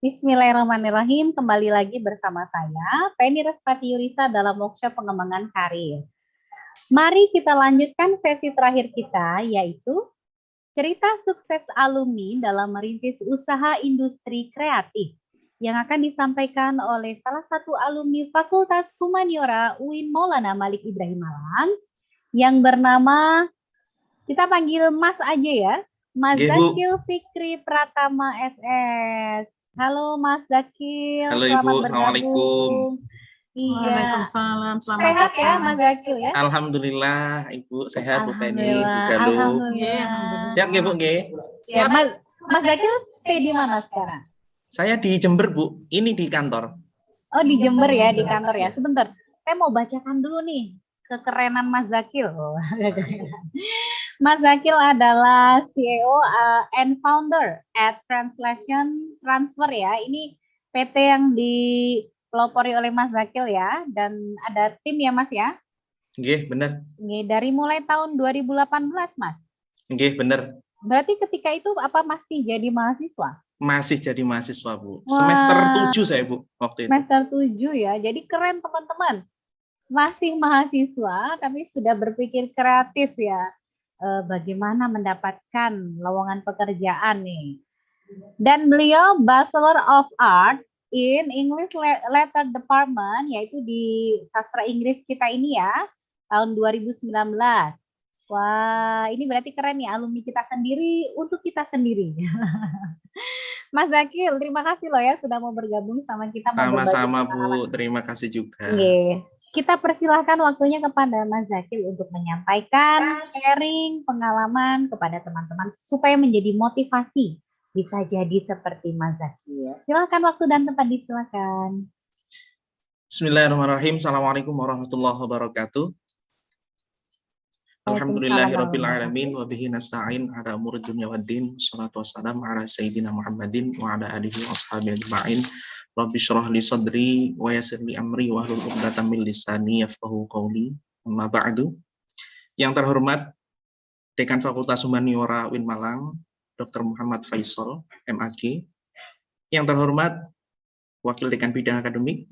Bismillahirrahmanirrahim. Kembali lagi bersama saya, Penny Respati Yurisa dalam workshop pengembangan karir. Mari kita lanjutkan sesi terakhir kita, yaitu cerita sukses alumni dalam merintis usaha industri kreatif yang akan disampaikan oleh salah satu alumni Fakultas Humaniora UIN Maulana Malik Ibrahim Malang yang bernama, kita panggil Mas aja ya, Mas Zakil Fikri Pratama SS. Halo Mas Zakil, halo selamat Ibu, bergabung. Assalamualaikum. Iya. Waalaikumsalam, selamat Sehat datang. ya Mas Zakil ya? Alhamdulillah Ibu, sehat Bu Penny, Bu Alhamdulillah. Galuh. Alhamdulillah. Sehat nggih Bu nggih? Ya, Mas Zakil stay di mana sekarang? Saya di Jember Bu, ini di kantor. Oh di Jember ya, di kantor ya. Sebentar, saya mau bacakan dulu nih kekerenan Mas Zakil. Mas Zakil adalah CEO and founder at Translation Transfer ya. Ini PT yang dipelopori oleh Mas Zakil ya, dan ada tim ya Mas ya. Nggih, bener. Nggih, dari mulai tahun 2018 Mas. Nggih, bener. Berarti ketika itu apa masih jadi mahasiswa? Masih jadi mahasiswa Bu. Wah. Semester 7 saya Bu waktu itu. Semester 7 ya. Jadi keren teman-teman. Masih mahasiswa tapi sudah berpikir kreatif ya. Bagaimana mendapatkan lowongan pekerjaan nih. Dan beliau Bachelor of Art in English Letter Department, yaitu di sastra Inggris kita ini ya, tahun 2019. Wah, ini berarti keren ya, alumni kita sendiri untuk kita sendiri. Mas Zakil, terima kasih loh ya sudah mau bergabung sama kita. Sama-sama Bu, terima kasih juga. Oke. Kita persilahkan waktunya kepada Mas Zakil untuk menyampaikan sharing pengalaman kepada teman-teman supaya menjadi motivasi bisa jadi seperti Mas Zakil. Silakan waktu dan tempat disilakan. Bismillahirrahmanirrahim. Assalamualaikum warahmatullahi wabarakatuh. Alhamdulillahirabbil alamin wa bihi nasta'in ala umuri dunya waddin. Shalatu wassalamu ala sayyidina Muhammadin wa ala alihi washabihi ajma'in. Rabbi shrah li sadri wa yassir li amri wa hlul 'uqdatam min lisani yafqahu qawli. Amma ba'du. Yang terhormat Dekan Fakultas Humaniora UIN Malang, Dr. Muhammad Faisal, MAG. Yang terhormat Wakil Dekan Bidang Akademik,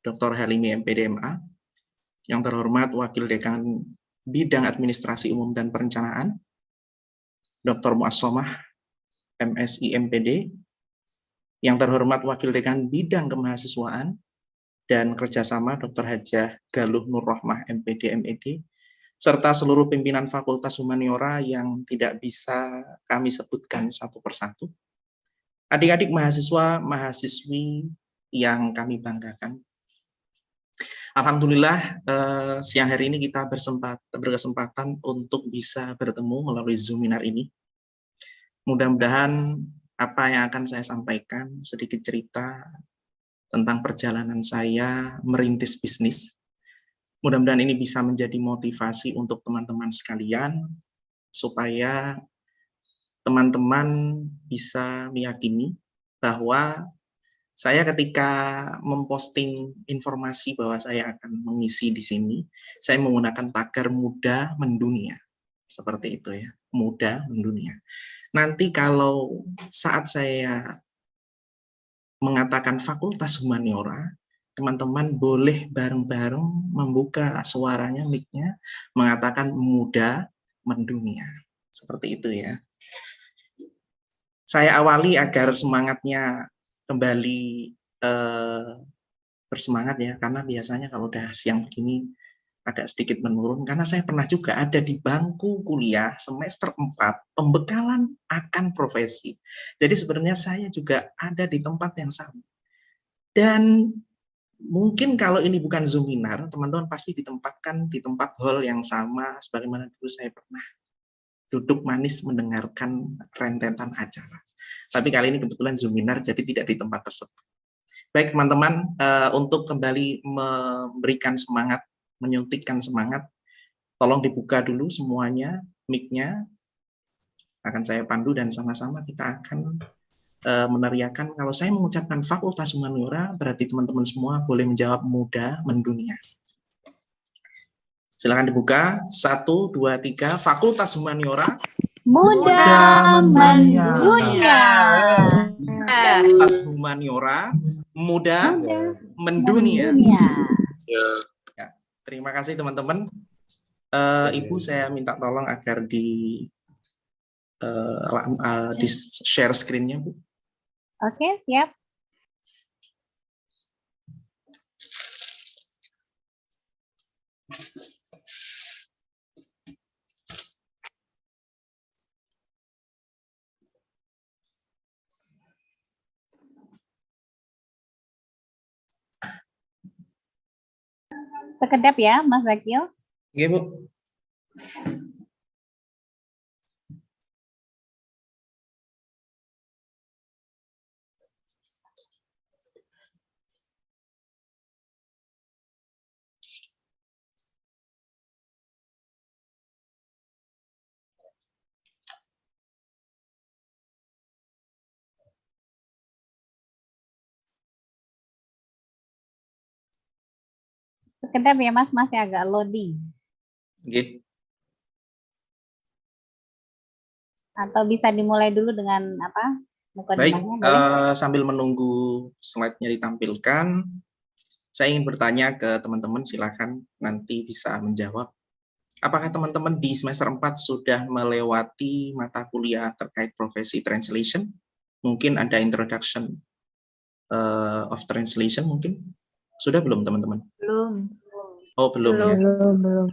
Dr. Halimi MPD MA. Yang terhormat Wakil Dekan Bidang Administrasi Umum dan Perencanaan, Dr. Muassomah MSI MPD. Yang terhormat Wakil Dekan Bidang Kemahasiswaan dan Kerjasama Dr. Hajah Galuh Nur Rohmah MPD MED, serta seluruh pimpinan Fakultas Humaniora yang tidak bisa kami sebutkan satu persatu. Adik-adik mahasiswa, mahasiswi yang kami banggakan. Alhamdulillah siang hari ini kita berkesempatan untuk bisa bertemu melalui Zoominar ini. Mudah-mudahan apa yang akan saya sampaikan sedikit cerita tentang perjalanan saya merintis bisnis. Mudah-mudahan ini bisa menjadi motivasi untuk teman-teman sekalian supaya teman-teman bisa meyakini bahwa saya ketika memposting informasi bahwa saya akan mengisi di sini, saya menggunakan tagar muda mendunia. Seperti itu ya, muda mendunia. Nanti kalau saat saya mengatakan Fakultas Humaniora, teman-teman boleh bareng-bareng membuka suaranya, mic-nya, mengatakan muda mendunia. Seperti itu ya. Saya awali agar semangatnya kembali bersemangat ya, karena biasanya kalau udah siang begini agak sedikit menurun, karena saya pernah juga ada di bangku kuliah semester 4, pembekalan akan profesi. Jadi sebenarnya saya juga ada di tempat yang sama. Dan mungkin kalau ini bukan Zoominar, teman-teman pasti ditempatkan di tempat hall yang sama, sebagaimana dulu saya pernah duduk manis mendengarkan rentetan acara. Tapi kali ini kebetulan Zoominar, jadi tidak di tempat tersebut. Baik teman-teman, untuk kembali memberikan semangat, menyuntikkan semangat, tolong dibuka dulu semuanya, mic-nya, akan saya pandu dan sama-sama kita akan meneriakan. Kalau saya mengucapkan Fakultas Humaniora, berarti teman-teman semua boleh menjawab muda mendunia. Silakan dibuka, 1, 2, 3, Fakultas Humaniora. Muda mendunia. Fakultas Humaniora, muda mendunia. Ya, terima kasih teman-teman. Ibu, saya minta tolong agar di share screen-nya, Bu. Oke, siap. Sekedap ya, Mas Zakil. Oke, Bu. Sekedap ya, Mas. Masih agak loading. Oke. Atau bisa dimulai dulu dengan apa? Baik, sambil menunggu slide-nya ditampilkan, saya ingin bertanya ke teman-teman, silakan nanti bisa menjawab. Apakah teman-teman di semester 4 sudah melewati mata kuliah terkait profesi translation? Mungkin ada introduction of translation mungkin? Sudah belum teman-teman? Belum. Oh, belum ya? Belum.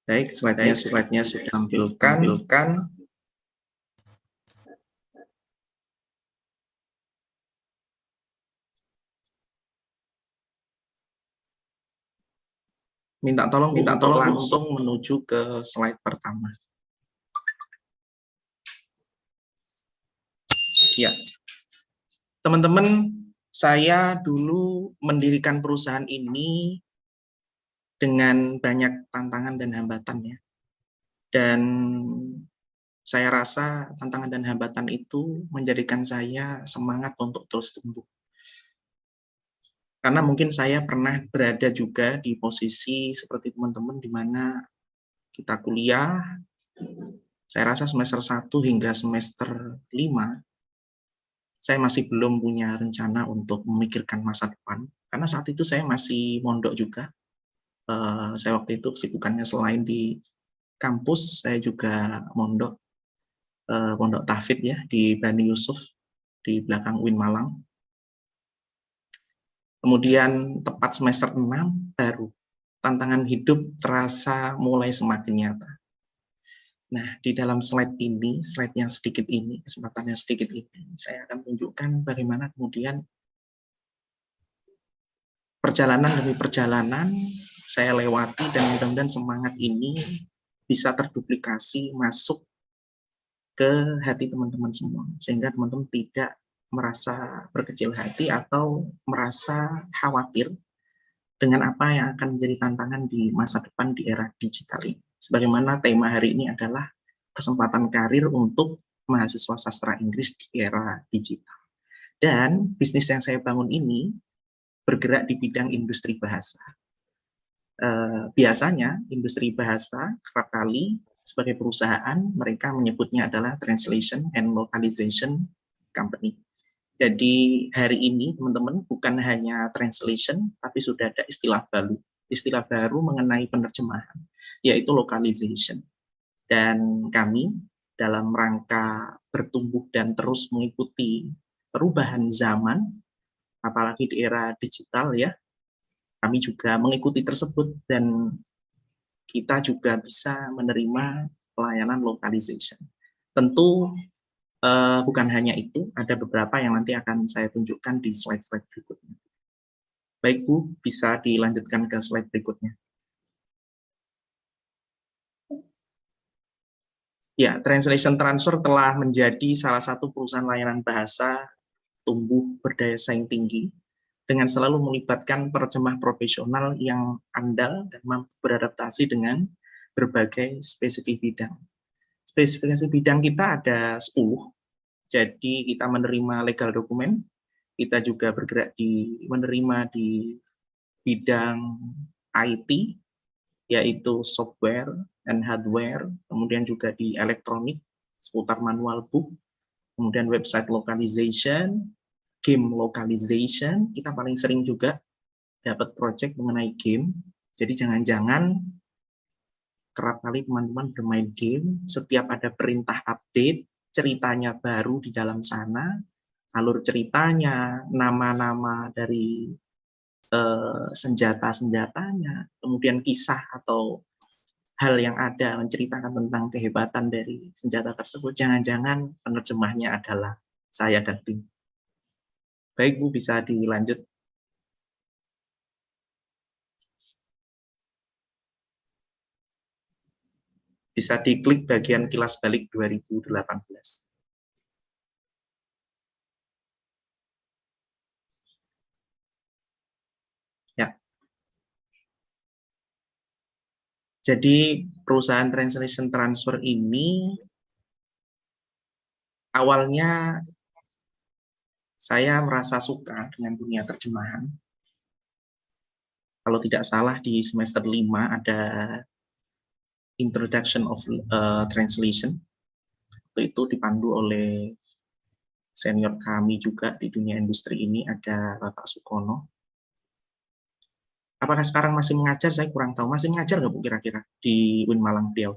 Baik, slide-nya sudah tampilkan. Minta tolong langsung menuju ke slide pertama. Ya, teman-teman, saya dulu mendirikan perusahaan ini dengan banyak tantangan dan hambatan ya. Dan saya rasa tantangan dan hambatan itu menjadikan saya semangat untuk terus tumbuh. Karena mungkin saya pernah berada juga di posisi seperti teman-teman di mana kita kuliah, saya rasa semester 1 hingga semester 5, saya masih belum punya rencana untuk memikirkan masa depan. Karena saat itu saya masih mondok juga. Saya waktu itu kesibukannya selain di kampus, saya juga mondok pondok tahfidz ya di Bani Yusuf di belakang UIN Malang. Kemudian tepat semester 6 baru tantangan hidup terasa mulai semakin nyata. Nah, di dalam slide ini, slide yang sedikit ini, kesempatan yang sedikit ini, saya akan tunjukkan bagaimana kemudian perjalanan demi perjalanan saya lewati dan mudah-mudahan semangat ini bisa terduplikasi masuk ke hati teman-teman semua, sehingga teman-teman tidak merasa berkecil hati atau merasa khawatir dengan apa yang akan menjadi tantangan di masa depan di era digital ini. Sebagaimana tema hari ini adalah kesempatan karir untuk mahasiswa sastra Inggris di era digital. Dan bisnis yang saya bangun ini bergerak di bidang industri bahasa. Biasanya industri bahasa kerap kali sebagai perusahaan mereka menyebutnya adalah translation and localization company. Jadi hari ini teman-teman bukan hanya translation, tapi sudah ada istilah baru mengenai penerjemahan, yaitu localization. Dan kami dalam rangka bertumbuh dan terus mengikuti perubahan zaman, apalagi di era digital ya, kami juga mengikuti tersebut dan kita juga bisa menerima pelayanan localization. Tentu bukan hanya itu, ada beberapa yang nanti akan saya tunjukkan di slide-slide berikutnya. Baik Bu, bisa dilanjutkan ke slide berikutnya. Ya, Translation Transfer telah menjadi salah satu perusahaan layanan bahasa tumbuh berdaya saing tinggi dengan selalu melibatkan penerjemah profesional yang andal dan mampu beradaptasi dengan berbagai spesifik bidang. Spesifikasi bidang kita ada 10. Jadi kita menerima legal dokumen, kita juga bergerak menerima di bidang IT, yaitu software and hardware, kemudian juga di elektronik, seputar manual book, kemudian website localization, game localization. Kita paling sering juga dapat project mengenai game. Jadi jangan-jangan kerap kali teman-teman bermain game, setiap ada perintah update, ceritanya baru di dalam sana, alur ceritanya, nama-nama dari senjata-senjatanya, kemudian kisah atau hal yang ada menceritakan tentang kehebatan dari senjata tersebut, jangan-jangan penerjemahnya adalah saya dan tim. Baik Bu, bisa dilanjut. Bisa diklik bagian kilas balik 2018. Ya. Jadi perusahaan translation transfer ini awalnya saya merasa suka dengan dunia terjemahan. Kalau tidak salah di semester 5 ada Introduction of Translation. Itu dipandu oleh senior kami juga di dunia industri ini, ada Bapak Sukono. Apakah sekarang masih mengajar? Saya kurang tahu. Masih mengajar nggak Bu kira-kira di UIN Malang beliau?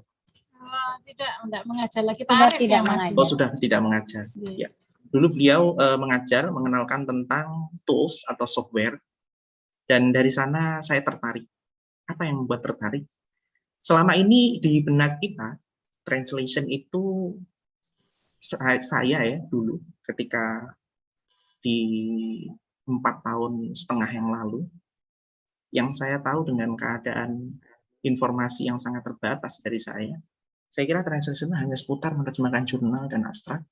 Tidak mengajar lagi. Sudah tidak mengajar. Oh, sudah tidak mengajar. Ya. Dulu beliau mengajar, mengenalkan tentang tools atau software, dan dari sana saya tertarik. Apa yang membuat tertarik? Selama ini di benak kita, translation itu saya ya dulu ketika di 4,5 tahun yang lalu, yang saya tahu dengan keadaan informasi yang sangat terbatas dari saya kira translation hanya seputar menerjemahkan jurnal dan abstrak,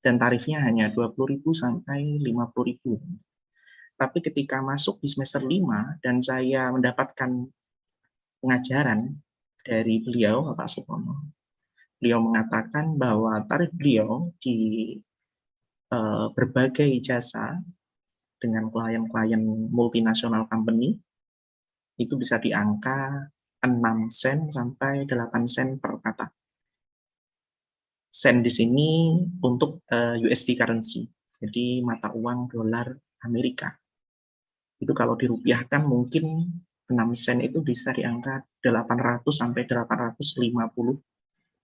dan tarifnya hanya 20.000 sampai 50.000. Tapi ketika masuk di semester 5 dan saya mendapatkan pengajaran dari beliau, Bapak Sukono, beliau mengatakan bahwa tarif beliau di berbagai jasa dengan klien-klien multinasional company itu bisa di angka 6 sen sampai 8 sen per kata. Sen di sini untuk USD currency, jadi mata uang dolar Amerika. Itu kalau dirupiahkan mungkin 6 sen itu bisa di angka 800 sampai 850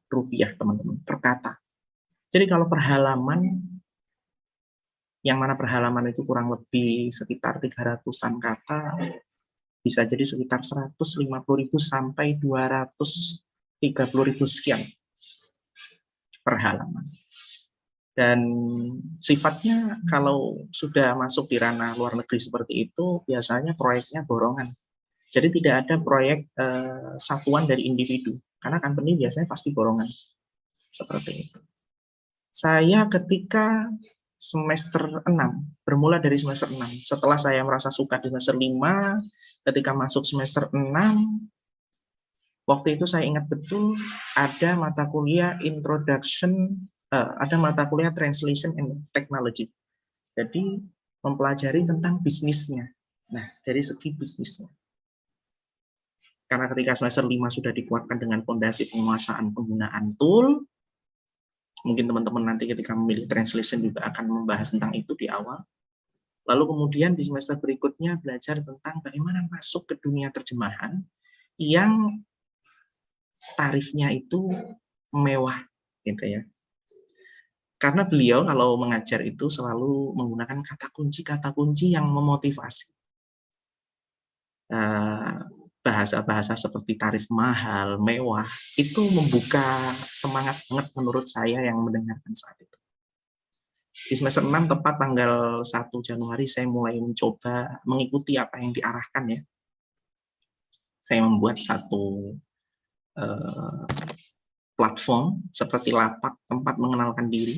rupiah teman-teman per kata. Jadi kalau per halaman, yang mana per halaman itu kurang lebih sekitar 300-an kata, bisa jadi sekitar 150.000 sampai 230.000 sekian per halaman. Dan sifatnya kalau sudah masuk di ranah luar negeri seperti itu, biasanya proyeknya borongan. Jadi tidak ada proyek satuan dari individu, karena company biasanya pasti borongan. Seperti itu. Saya ketika semester 6, bermula dari semester 6, setelah saya merasa suka di semester 5, ketika masuk semester 6, waktu itu saya ingat betul ada mata kuliah introduction, ada mata kuliah translation and technology. Jadi mempelajari tentang bisnisnya. Nah, dari segi bisnisnya. Karena ketika semester 5 sudah dikuatkan dengan fondasi penguasaan penggunaan tool, mungkin teman-teman nanti ketika memilih translation juga akan membahas tentang itu di awal. Lalu kemudian di semester berikutnya belajar tentang bagaimana masuk ke dunia terjemahan yang tarifnya itu mewah, gitu ya. Karena beliau kalau mengajar itu selalu menggunakan kata kunci yang memotivasi. Bahasa-bahasa seperti tarif mahal, mewah, itu membuka semangat banget menurut saya yang mendengarkan saat itu. Di semester 6 tepat tanggal 1 Januari saya mulai mencoba mengikuti apa yang diarahkan ya. Saya membuat satu platform seperti lapak tempat mengenalkan diri.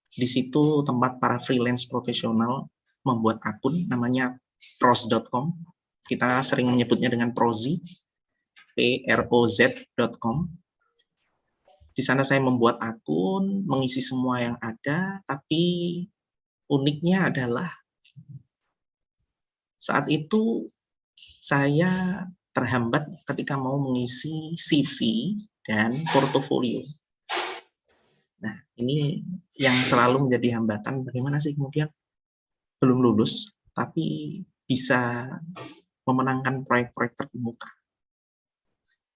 Di situ tempat para freelance profesional membuat akun namanya pros.com. Kita sering menyebutnya dengan Prozi, proz.com. Di sana saya membuat akun, mengisi semua yang ada, tapi uniknya adalah saat itu saya terhambat ketika mau mengisi CV dan portofolio. Nah, ini yang selalu menjadi hambatan, bagaimana sih kemudian belum lulus, tapi bisa memenangkan proyek-proyek terkemuka.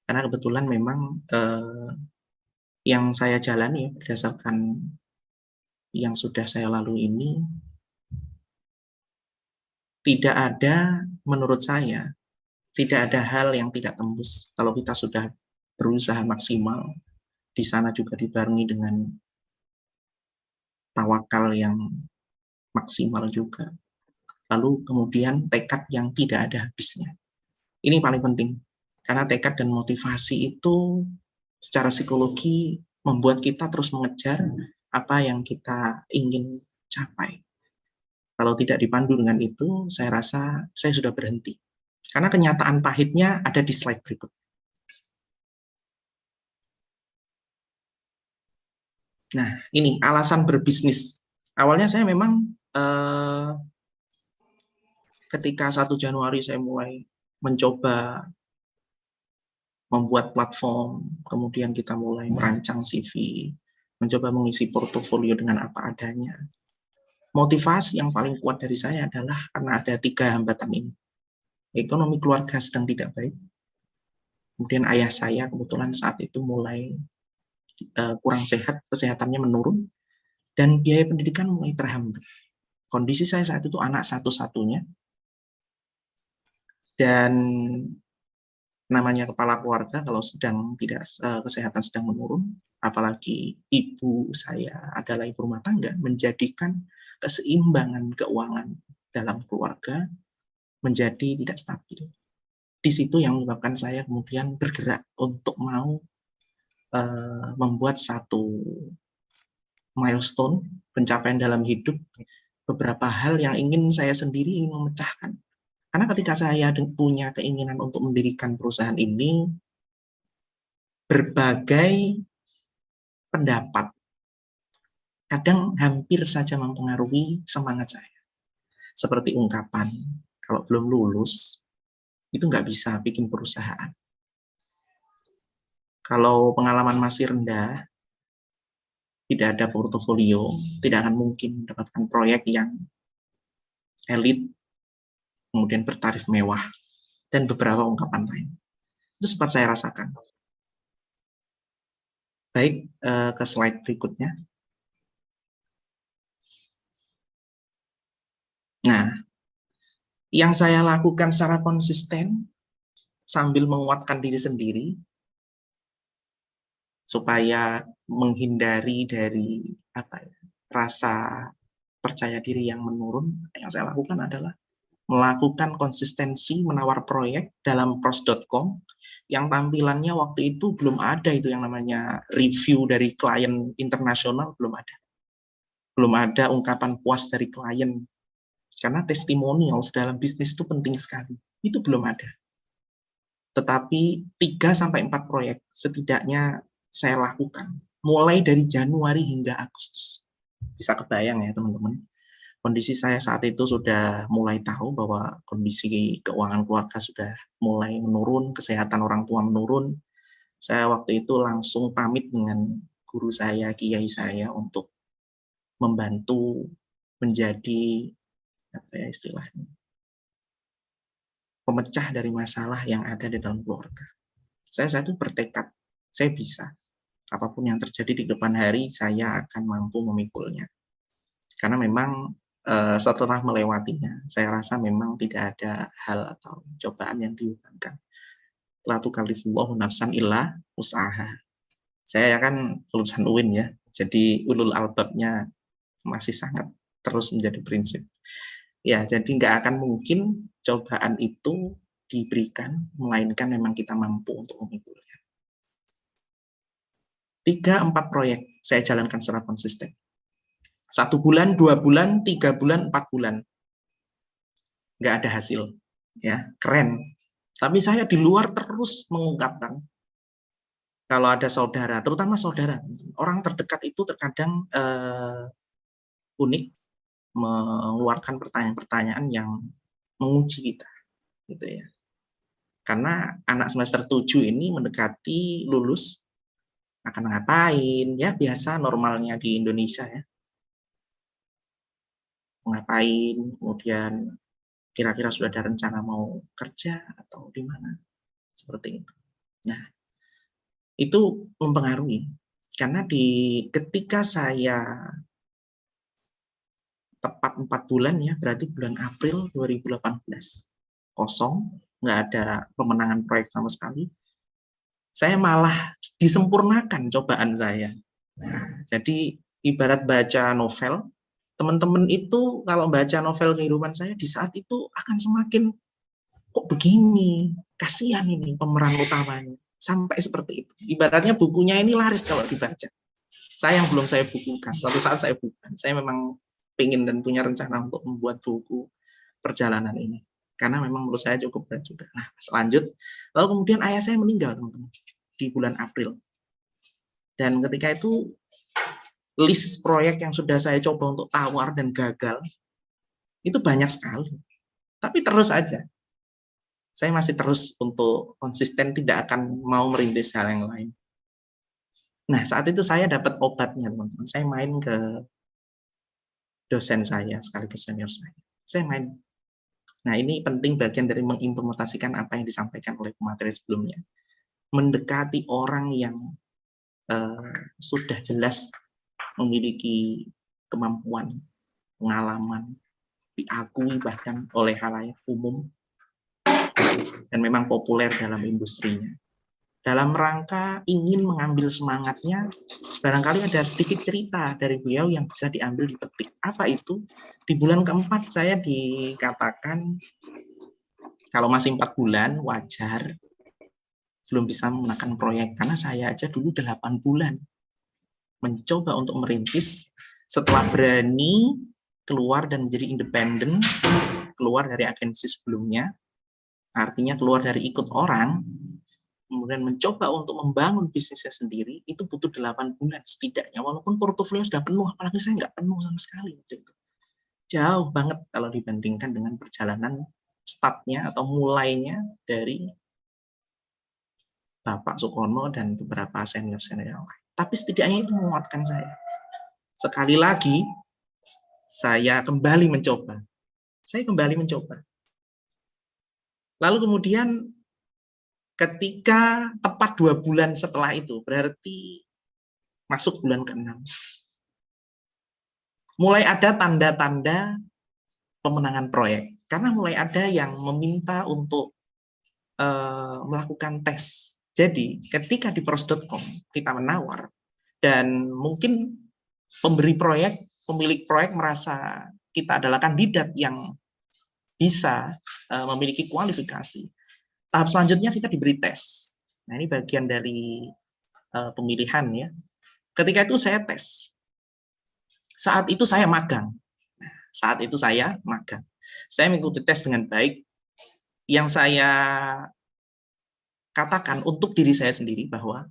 Karena kebetulan memang yang saya jalani berdasarkan yang sudah saya lalui ini, tidak ada, menurut saya, tidak ada hal yang tidak tembus. Kalau kita sudah berusaha maksimal, di sana juga dibarengi dengan tawakal yang maksimal juga. Lalu kemudian tekad yang tidak ada habisnya. Ini paling penting. Karena tekad dan motivasi itu secara psikologi membuat kita terus mengejar apa yang kita ingin capai. Kalau tidak dipandu dengan itu, saya rasa saya sudah berhenti. Karena kenyataan pahitnya ada di slide berikut. Nah, ini alasan berbisnis. Awalnya saya memang ketika 1 Januari saya mulai mencoba membuat platform, kemudian kita mulai merancang CV, mencoba mengisi portofolio dengan apa adanya. Motivasi yang paling kuat dari saya adalah karena ada 3 hambatan ini. Ekonomi keluarga sedang tidak baik. Kemudian ayah saya kebetulan saat itu mulai kurang sehat, kesehatannya menurun, dan biaya pendidikan mulai terhambat. Kondisi saya saat itu anak satu-satunya, dan namanya kepala keluarga kalau sedang tidak kesehatan sedang menurun, apalagi ibu saya adalah ibu rumah tangga, menjadikan keseimbangan keuangan dalam keluarga menjadi tidak stabil. Di situ yang menyebabkan saya kemudian bergerak untuk mau membuat satu milestone pencapaian dalam hidup, beberapa hal yang ingin saya sendiri ingin memecahkan. Karena ketika saya punya keinginan untuk mendirikan perusahaan ini, berbagai pendapat kadang hampir saja mempengaruhi semangat saya. Seperti ungkapan, kalau belum lulus, itu nggak bisa bikin perusahaan. Kalau pengalaman masih rendah, tidak ada portofolio, tidak akan mungkin mendapatkan proyek yang elit, kemudian bertarif mewah, dan beberapa ungkapan lain. Itu sempat saya rasakan. Baik, ke slide berikutnya. Nah, yang saya lakukan secara konsisten sambil menguatkan diri sendiri supaya menghindari dari rasa percaya diri yang menurun, yang saya lakukan adalah melakukan konsistensi menawar proyek dalam pros.com yang tampilannya waktu itu belum ada itu yang namanya review dari klien internasional, belum ada. Belum ada ungkapan puas dari klien. Karena testimonials dalam bisnis itu penting sekali. Itu belum ada. Tetapi 3-4 proyek setidaknya saya lakukan. Mulai dari Januari hingga Agustus. Bisa kebayang ya teman-teman. Kondisi saya saat itu sudah mulai tahu bahwa kondisi keuangan keluarga sudah mulai menurun, kesehatan orang tua menurun. Saya waktu itu langsung pamit dengan guru saya, kiai saya untuk membantu menjadi istilahnya pemecah dari masalah yang ada di dalam keluarga. Saya itu bertekad, saya bisa. Apapun yang terjadi di depan hari, saya akan mampu memikulnya. Karena memang setelah melewatinya, saya rasa memang tidak ada hal atau cobaan yang diuangkan. La tukallifullahu nafsan illa usaha. Saya kan lulusan UIN ya, jadi ulul albabnya masih sangat terus menjadi prinsip. Ya, jadi nggak akan mungkin cobaan itu diberikan, melainkan memang kita mampu untuk memikulnya. 3-4 proyek saya jalankan secara konsisten. 1 bulan, 2 bulan, 3 bulan, 4 bulan. Nggak ada hasil. Ya, keren. Tapi saya di luar terus mengungkapkan kalau ada saudara, terutama saudara, orang terdekat itu terkadang unik, mengeluarkan pertanyaan-pertanyaan yang menguji kita, gitu ya. Karena anak semester 7 ini mendekati lulus, akan ngapain? Ya biasa normalnya di Indonesia ya. Ngapain, kemudian kira-kira sudah ada rencana mau kerja atau di mana, seperti itu. Nah, itu mempengaruhi. Karena ketika saya tepat 4 bulan ya, berarti bulan April 2018, kosong, nggak ada pemenangan proyek sama sekali, saya malah disempurnakan cobaan saya. Nah, jadi ibarat baca novel, teman-teman itu kalau baca novel kehidupan saya di saat itu akan semakin kok begini, kasihan ini pemeran utamanya, sampai seperti itu. Ibaratnya bukunya ini laris kalau dibaca. Saya yang belum saya bukukan, suatu saat saya bukukan. Saya memang ingin dan punya rencana untuk membuat buku perjalanan ini. Karena memang menurut saya cukup berat juga. Nah, selanjut, lalu kemudian ayah saya meninggal, teman-teman, di bulan April. Dan ketika itu, list proyek yang sudah saya coba untuk tawar dan gagal, itu banyak sekali. Tapi terus aja. Saya masih terus untuk konsisten tidak akan mau merintis hal yang lain. Nah, saat itu saya dapat obatnya, teman-teman. Saya main ke dosen saya, sekaligus senior saya. Saya main. Nah, ini penting bagian dari mengimplementasikan apa yang disampaikan oleh pemateri sebelumnya. Mendekati orang yang sudah jelas memiliki kemampuan, pengalaman, diakui bahkan oleh khalayak umum, dan memang populer dalam industrinya. Dalam rangka ingin mengambil semangatnya, barangkali ada sedikit cerita dari beliau yang bisa diambil dipetik. Apa itu? Di bulan keempat saya dikatakan, kalau masih 4 bulan, wajar, belum bisa menggunakan proyek. Karena saya aja dulu 8 bulan mencoba untuk merintis, setelah berani keluar dan menjadi independen, keluar dari agensi sebelumnya, artinya keluar dari ikut orang, kemudian mencoba untuk membangun bisnisnya sendiri, itu butuh 8 bulan setidaknya, walaupun portofolio sudah penuh, apalagi saya nggak penuh sama sekali. Jauh banget kalau dibandingkan dengan perjalanan startnya atau mulainya dari Bapak Sukono dan beberapa senior-senior yang lain. Tapi setidaknya itu menguatkan saya. Sekali lagi, saya kembali mencoba. Lalu kemudian ketika tepat 2 bulan setelah itu, berarti masuk bulan ke-6, mulai ada tanda-tanda pemenangan proyek. Karena mulai ada yang meminta untuk melakukan tes. Jadi ketika di pros.com kita menawar, dan mungkin pemberi proyek, pemilik proyek merasa kita adalah kandidat yang bisa memiliki kualifikasi, tahap selanjutnya kita diberi tes. Nah, ini bagian dari pemilihan ya. Ketika itu saya tes. Saat itu saya magang. Saya mengikuti tes dengan baik. Yang saya katakan untuk diri saya sendiri bahwa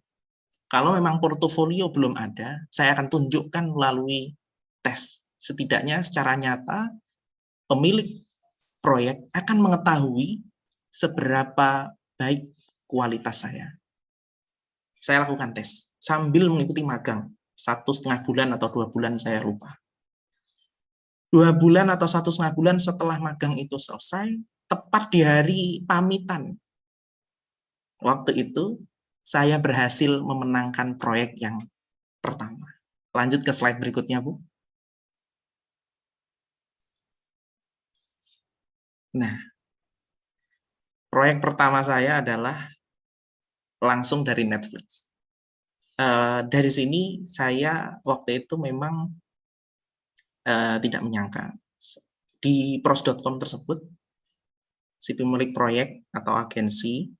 kalau memang portofolio belum ada, saya akan tunjukkan melalui tes. Setidaknya secara nyata, pemilik proyek akan mengetahui seberapa baik kualitas saya. Saya lakukan tes sambil mengikuti magang 1,5 bulan atau 2 bulan, saya lupa. 2 bulan atau 1,5 bulan setelah magang itu selesai, tepat di hari pamitan, waktu itu saya berhasil memenangkan proyek yang pertama. Lanjut ke slide berikutnya, Bu. Nah, proyek pertama saya adalah langsung dari Netflix. Dari sini saya waktu itu memang tidak menyangka di pros.com tersebut si pemilik proyek atau agensi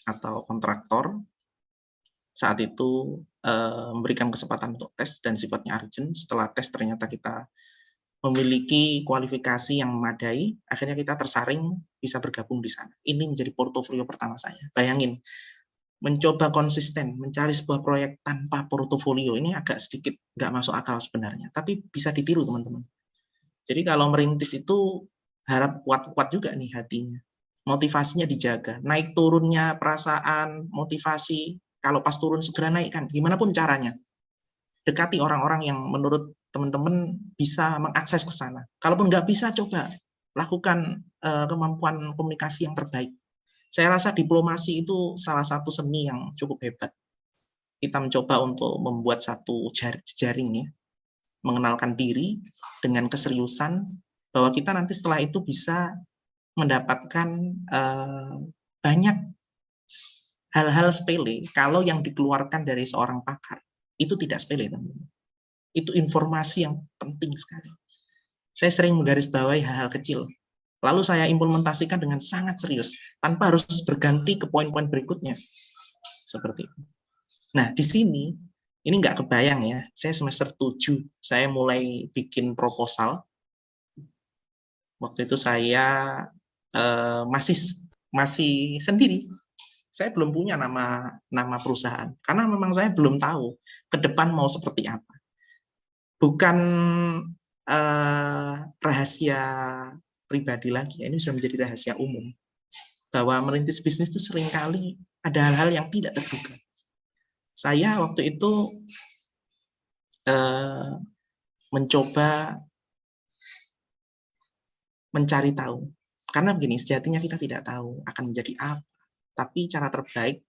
atau kontraktor saat itu memberikan kesempatan untuk tes dan sifatnya urgent. Setelah tes ternyata kita memiliki kualifikasi yang memadai, akhirnya kita tersaring bisa bergabung di sana. Ini menjadi portofolio pertama saya. Bayangin, mencoba konsisten, mencari sebuah proyek tanpa portofolio, ini agak sedikit nggak masuk akal sebenarnya, tapi bisa ditiru teman-teman. Jadi kalau merintis itu harap kuat-kuat juga nih hatinya. motivasinya dijaga. Naik turunnya perasaan, motivasi, kalau pas turun segera naikkan, gimana pun caranya. Dekati orang-orang yang menurut teman-teman bisa mengakses ke sana. Kalaupun nggak bisa, coba lakukan kemampuan komunikasi yang terbaik. Saya rasa diplomasi itu salah satu seni yang cukup hebat. Kita mencoba untuk membuat satu jaring ya, mengenalkan diri dengan keseriusan, bahwa kita nanti setelah itu bisa mendapatkan banyak hal-hal sepele kalau yang dikeluarkan dari seorang pakar itu tidak sepele, teman-teman. Itu informasi yang penting sekali. Saya sering menggarisbawahi hal-hal kecil, lalu saya implementasikan dengan sangat serius tanpa harus berganti ke poin-poin berikutnya, seperti itu. Nah, di sini ini nggak kebayang ya, saya semester 7 saya mulai bikin proposal. Waktu itu saya masih sendiri. Saya belum punya nama perusahaan karena memang saya belum tahu ke depan mau seperti apa. Bukan rahasia pribadi lagi, ini sudah menjadi rahasia umum bahwa merintis bisnis itu seringkali ada hal-hal yang tidak terduga. Saya waktu itu mencoba mencari tahu, karena begini, sejatinya kita tidak tahu akan menjadi apa, tapi cara terbaik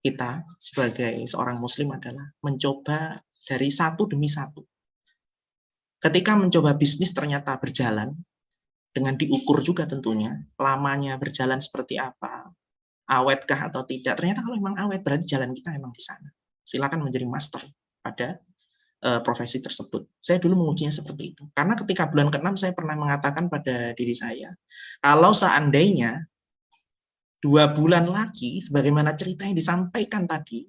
kita sebagai seorang muslim adalah mencoba dari satu demi satu. Ketika mencoba bisnis ternyata berjalan, dengan diukur juga tentunya, lamanya berjalan seperti apa, awetkah atau tidak, ternyata kalau memang awet, berarti jalan kita memang di sana. Silakan menjadi master pada profesi tersebut. Saya dulu mengujinya seperti itu. Karena ketika bulan ke-6 saya pernah mengatakan pada diri saya, kalau seandainya 2 bulan lagi, sebagaimana cerita yang disampaikan tadi,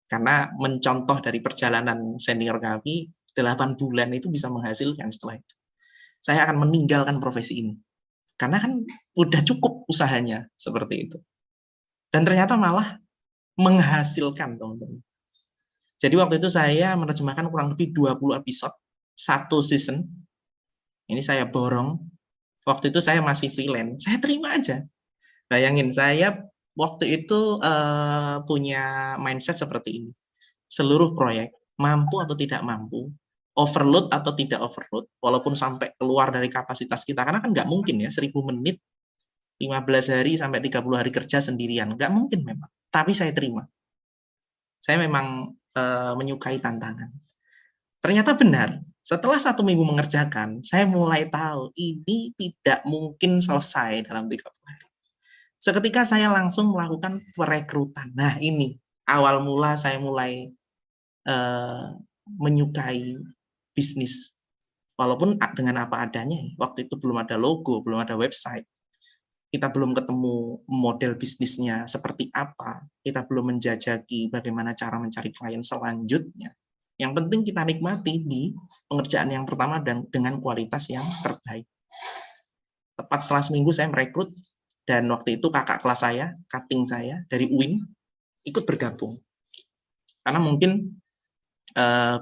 karena mencontoh dari perjalanan senior kami, 8 bulan itu bisa menghasilkan setelah itu. Saya akan meninggalkan profesi ini. Karena kan udah cukup usahanya, seperti itu. Dan ternyata malah menghasilkan, teman-teman. Jadi waktu itu saya menerjemahkan kurang lebih 20 episode, 1 season. Ini saya borong. Waktu itu saya masih freelance, saya terima aja. Bayangin, saya waktu itu punya mindset seperti ini. Seluruh proyek, mampu atau tidak mampu, overload atau tidak overload, walaupun sampai keluar dari kapasitas kita, karena kan nggak mungkin ya, 1000 menit, 15 hari sampai 30 hari kerja sendirian. Nggak mungkin memang, tapi saya terima. Saya memang menyukai tantangan. Ternyata benar, setelah 1 minggu mengerjakan, saya mulai tahu ini tidak mungkin selesai dalam 30 hari. Seketika saya langsung melakukan perekrutan. Nah ini, awal mula saya mulai menyukai bisnis. Walaupun dengan apa adanya, waktu itu belum ada logo, belum ada website. Kita belum ketemu model bisnisnya seperti apa, kita belum menjajaki bagaimana cara mencari klien selanjutnya. Yang penting kita nikmati di pengerjaan yang pertama dan dengan kualitas yang terbaik. Tepat setelah seminggu saya merekrut, dan waktu itu kakak kelas saya, cutting saya dari UIN, ikut bergabung. Karena mungkin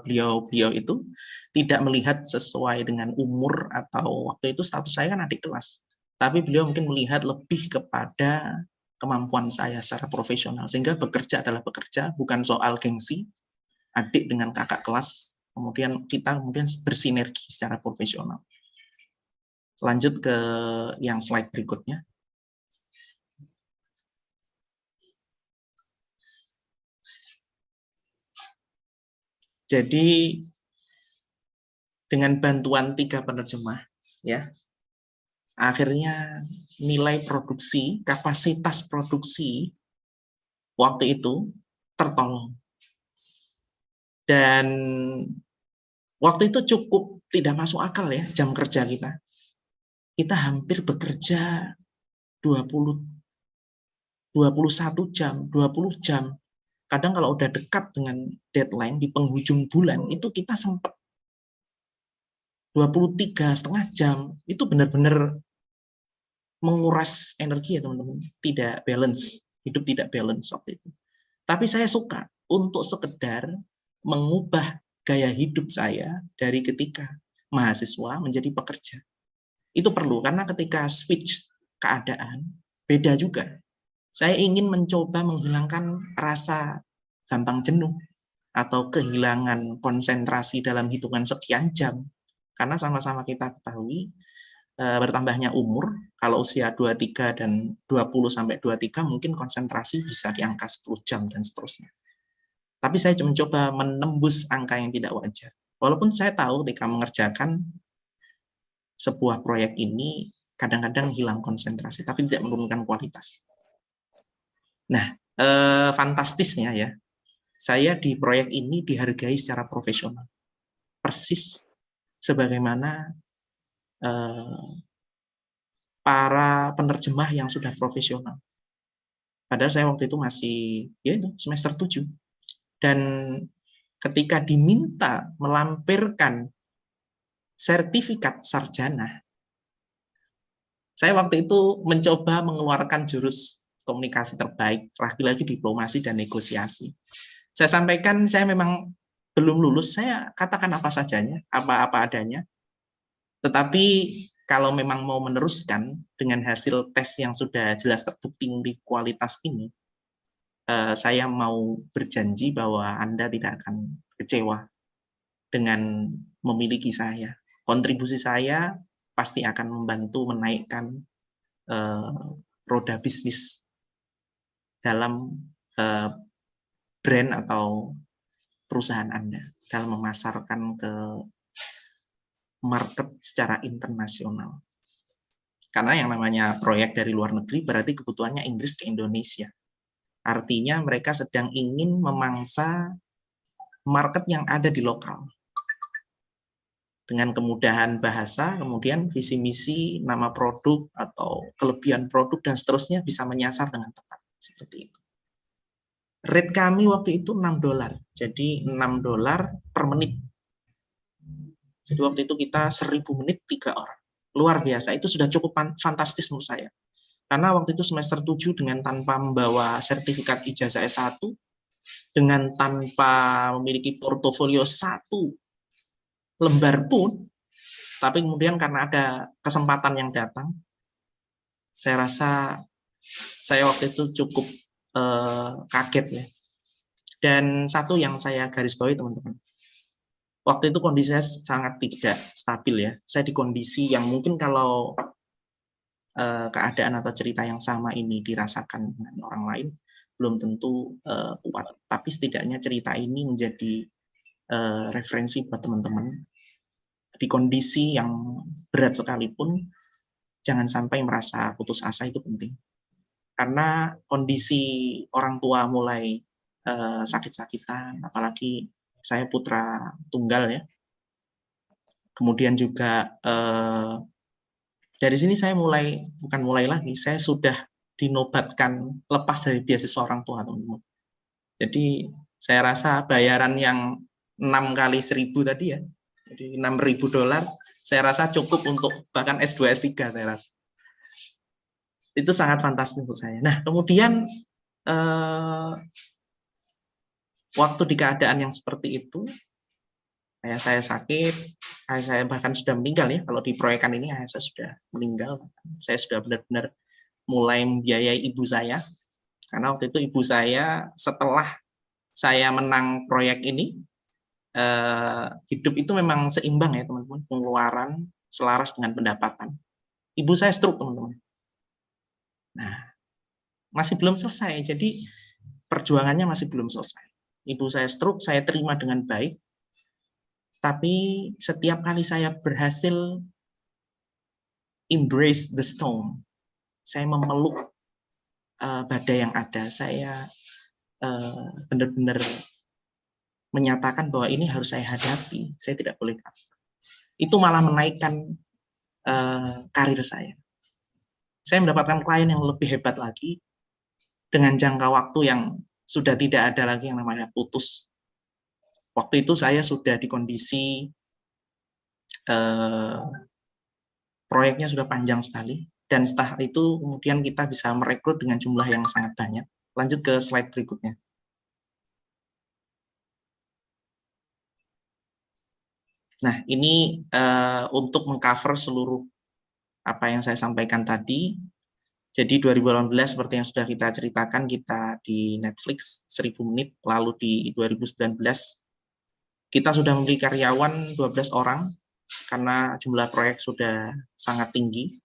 beliau itu tidak melihat sesuai dengan umur, atau waktu itu status saya kan adik kelas. Tapi beliau mungkin melihat lebih kepada kemampuan saya secara profesional, sehingga bekerja adalah bekerja, bukan soal gengsi, adik dengan kakak kelas, kemudian kita kemudian bersinergi secara profesional. Lanjut ke yang slide berikutnya. Jadi dengan bantuan 3 penerjemah, ya, akhirnya nilai produksi, kapasitas produksi waktu itu tertolong. Dan waktu itu cukup tidak masuk akal ya jam kerja kita. Kita hampir bekerja 21 jam, 20 jam. Kadang kalau udah dekat dengan deadline di penghujung bulan, itu kita sempat 23,5 jam. Itu benar-benar menguras energi ya teman-teman, tidak balance, hidup tidak balance waktu itu. Tapi saya suka untuk sekedar mengubah gaya hidup saya dari ketika mahasiswa menjadi pekerja. Itu perlu, karena ketika switch keadaan, beda juga. Saya ingin mencoba menghilangkan rasa gampang jenuh atau kehilangan konsentrasi dalam hitungan sekian jam. Karena sama-sama kita ketahui, bertambahnya umur, kalau usia 23 dan 20 sampai 23 mungkin konsentrasi bisa di angka 10 jam dan seterusnya. Tapi saya mencoba menembus angka yang tidak wajar. Walaupun saya tahu ketika mengerjakan sebuah proyek ini kadang-kadang hilang konsentrasi, tapi tidak menurunkan kualitas. Nah, fantastisnya ya, saya di proyek ini dihargai secara profesional. Persis sebagaimana para penerjemah yang sudah profesional. Padahal saya waktu itu masih semester 7. Dan ketika diminta melampirkan sertifikat sarjana, saya waktu itu mencoba mengeluarkan jurus komunikasi terbaik, lagi-lagi diplomasi dan negosiasi. Saya sampaikan saya memang belum lulus, saya katakan apa sajanya, apa adanya. Tetapi kalau memang mau meneruskan dengan hasil tes yang sudah jelas terbukti kualitas ini, saya mau berjanji bahwa Anda tidak akan kecewa dengan memiliki saya. Kontribusi saya pasti akan membantu menaikkan roda bisnis dalam brand atau perusahaan Anda, dalam memasarkan ke market secara internasional. Karena yang namanya proyek dari luar negeri berarti kebutuhannya Inggris ke Indonesia. Artinya mereka sedang ingin memangsa market yang ada di lokal. Dengan kemudahan bahasa, kemudian visi misi, nama produk atau kelebihan produk dan seterusnya bisa menyasar dengan tepat. Seperti itu. Rate kami waktu itu $6. Jadi $6 per menit. Jadi waktu itu kita 1000 menit 3 orang. Luar biasa, itu sudah cukup fantastis menurut saya. Karena waktu itu semester 7 dengan tanpa membawa sertifikat ijazah S1, dengan tanpa memiliki portofolio 1 lembar pun, tapi kemudian karena ada kesempatan yang datang, saya rasa saya waktu itu cukup kaget ya. Dan satu yang saya garis bawahi teman-teman, waktu itu kondisi saya sangat tidak stabil ya. Saya di kondisi yang mungkin kalau keadaan atau cerita yang sama ini dirasakan dengan orang lain, belum tentu kuat. Tapi setidaknya cerita ini menjadi referensi buat teman-teman. Di kondisi yang berat sekalipun, jangan sampai merasa putus asa, itu penting. Karena kondisi orang tua mulai sakit-sakitan, apalagi saya putra tunggal ya. Kemudian juga dari sini saya bukan mulai lagi, saya sudah dinobatkan lepas dari beasiswa orang tua, teman-teman. Jadi saya rasa bayaran yang 6 kali 1000 tadi ya, jadi $6.000, saya rasa cukup untuk bahkan S2, S3 saya rasa. Itu sangat fantastis untuk saya. Nah, kemudian waktu di keadaan yang seperti itu, ayah saya sakit, ayah saya bahkan sudah meninggal ya. Kalau di proyekan ini ayah saya sudah meninggal. Saya sudah benar-benar mulai membiayai ibu saya. Karena waktu itu ibu saya setelah saya menang proyek ini, hidup itu memang seimbang ya teman-teman. Pengeluaran selaras dengan pendapatan. Ibu saya stroke teman-teman. Nah, masih belum selesai. Jadi perjuangannya masih belum selesai. Ibu saya stroke, saya terima dengan baik. Tapi setiap kali saya berhasil embrace the storm, saya memeluk badai yang ada, saya benar-benar menyatakan bahwa ini harus saya hadapi, saya tidak boleh takut. Itu malah menaikkan karir saya. Saya mendapatkan klien yang lebih hebat lagi, dengan jangka waktu yang sudah tidak ada lagi yang namanya putus. Waktu itu saya sudah di kondisi proyeknya sudah panjang sekali, dan setelah itu kemudian kita bisa merekrut dengan jumlah yang sangat banyak. Lanjut ke slide berikutnya. Nah, ini untuk mengcover seluruh apa yang saya sampaikan tadi. Jadi 2018 seperti yang sudah kita ceritakan, kita di Netflix 1000 menit, lalu di 2019 kita sudah memiliki karyawan 12 orang karena jumlah proyek sudah sangat tinggi.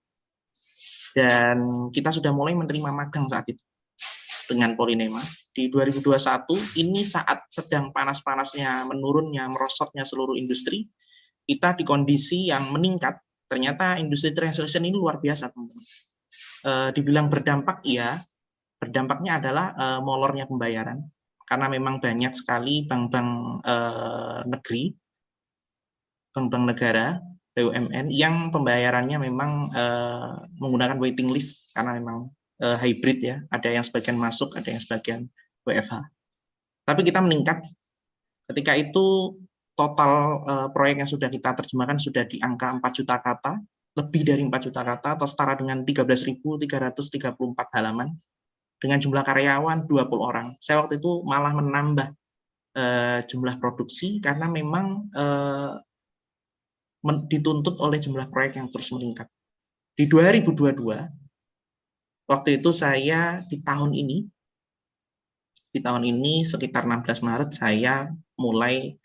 Dan kita sudah mulai menerima magang saat itu dengan Polynema. Di 2021 ini saat sedang panas-panasnya, menurunnya, merosotnya seluruh industri, kita di kondisi yang meningkat. Ternyata industri translation ini luar biasa, teman-teman. Dibilang berdampak, iya. Berdampaknya adalah molornya pembayaran. Karena memang banyak sekali bank-bank negeri, bank-bank negara, BUMN yang pembayarannya memang menggunakan waiting list karena memang hybrid ya, ada yang sebagian masuk, ada yang sebagian WFH. Tapi kita meningkat. Ketika itu total proyek yang sudah kita terjemahkan sudah di angka 4 juta kata, lebih dari 4 juta kata atau setara dengan 13.334 halaman dengan jumlah karyawan 20 orang. Saya waktu itu malah menambah jumlah produksi karena memang dituntut oleh jumlah proyek yang terus meningkat. Di 2022, waktu itu saya di tahun ini sekitar 16 Maret saya mulai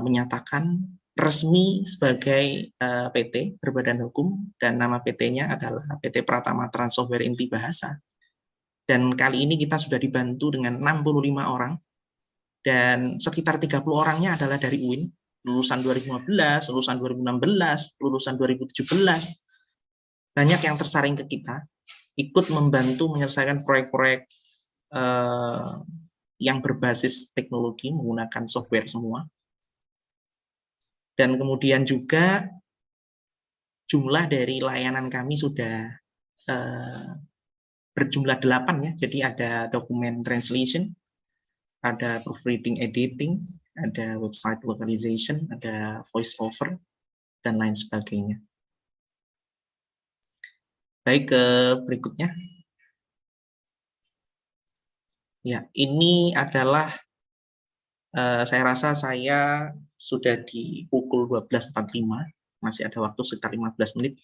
menyatakan resmi sebagai PT berbadan hukum dan nama PT-nya adalah PT Pratama Trans Software Inti Bahasa. Dan kali ini kita sudah dibantu dengan 65 orang dan sekitar 30 orangnya adalah dari UIN. Lulusan 2015, lulusan 2016, lulusan 2017, banyak yang tersaring ke kita, ikut membantu menyelesaikan proyek-proyek yang berbasis teknologi menggunakan software semua. Dan kemudian juga jumlah dari layanan kami sudah berjumlah 8 ya, jadi ada dokumen translation, ada proofreading editing, ada website localization, ada voice over, dan lain sebagainya. Baik, ke berikutnya. Ya, ini adalah, saya rasa saya sudah di pukul 12.45, masih ada waktu sekitar 15 menit.